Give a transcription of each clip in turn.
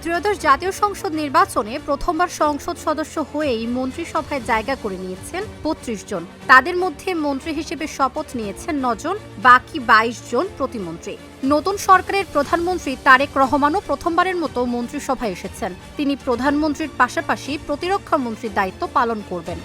ত্রয়োদশ জাতীয় সংসদ নির্বাচনে প্রথমবার সংসদ সদস্য হয়েই মন্ত্রিসভায় জায়গা করে নিয়েছেন ৩২ জন। তাদের মধ্যে মন্ত্রী হিসেবে শপথ নিয়েছেন ৯ জন, বাকি ২২ জন প্রতিমন্ত্রী। নতুন সরকারের প্রধানমন্ত্রী তারেক রহমানও প্রথমবারের মতো মন্ত্রিসভায় এসেছেন। তিনি প্রধানমন্ত্রীর পাশাপাশি প্রতিরক্ষা মন্ত্রীর দায়িত্ব পালন করবেন।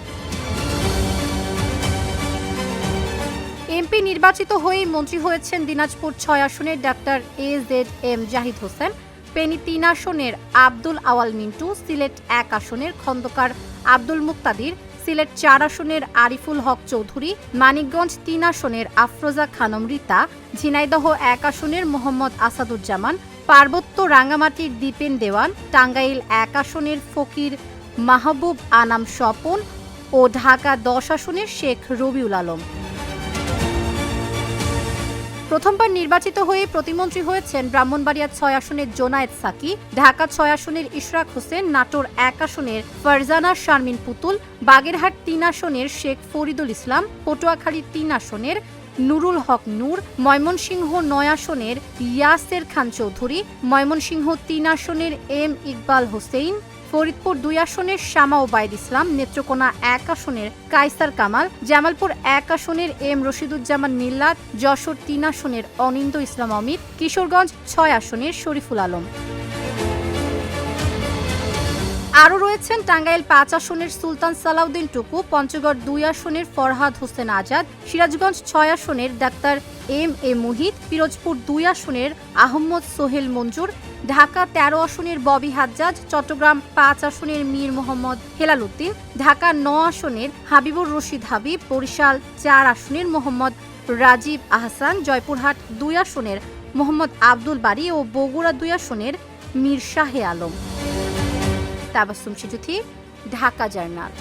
এমপি নির্বাচিত হয়েই মন্ত্রী হয়েছেন দিনাজপুর ৬ আসনের ডাক্তার AZM জাহিদ হোসেন, ফেনী ৩ আসনের আব্দুল আওয়াল মিন্টু, সিলেট ১ আসনের খন্দকার আব্দুল মুক্তাদির, সিলেট ৪ আসনের আরিফুল হক চৌধুরী, মানিকগঞ্জ ৩ আসনের আফরোজা খানম রীতা, ঝিনাইদহ ১ আসনের মোহাম্মদ আসাদুজ্জামান, পার্বত্য রাঙ্গামাটির দীপেন দেওয়ান, টাঙ্গাইল ১ আসনের ফকির মাহবুব আনাম স্বপন ও ঢাকা ১০ আসনের শেখ রবিউল আলম। প্রথমবার নির্বাচিত হয়ে প্রতিমন্ত্রী হয়েছেন ব্রাহ্মণবাড়িয়া ৬ আসনের জোনায়েদ সাকি, ঢাকা ৬ আসনের ইশরাক হোসেন, নাটোর ১ আসনের ফারজানা শারমিন পুতুল, বাগেরহাট ৩ আসনের শেখ ফরিদুল ইসলাম, পটুয়াখালী ৩ আসনের নুরুল হক নূর, ময়মনসিংহ ৯ আসনের ইয়াসের খান চৌধুরী, ময়মনসিংহ ৩ আসনের এম ইকবাল হোসেন, ফরিদপুর ২ আসনের শামা ওবায়দ ইসলাম, নেত্রকোনা ১ আসনের কায়সার কামাল, জামালপুর ১ আসনের এম রশিদুজ্জামান মিল্লাত, যশোর ৩ আসনের অনিন্দ ইসলাম অমিত, কিশোরগঞ্জ ৬ আসনের শরীফুল আলম। আরও রয়েছেন টাঙ্গাইল ৫ আসনের সুলতান সালাউদ্দিন টুকু, পঞ্চগড় ২ আসনের ফরহাদ হোসেন আজাদ, সিরাজগঞ্জ ৬ আসনের ডাক্তার MA মুহিত, পিরোজপুর ২ আসনের আহমদ সোহেল মঞ্জুর, ঢাকা ১৩ আসনের ববি হাজ্জাজ, চট্টগ্রাম ৫ আসনের মীর মোহাম্মদ হেলাল উদ্দিন, ঢাকা ৯ আসনের হাবিবুর রশিদ হাবিব, বরিশাল ৪ আসনের মোহাম্মদ রাজীব আহসান, জয়পুরহাট ২ আসনের মোহাম্মদ আব্দুল বারী ও বগুড়া ২ আসনের মীর শাহে আলম। তাবাসসুম সিজুথি, ঢাকা জার্নাল।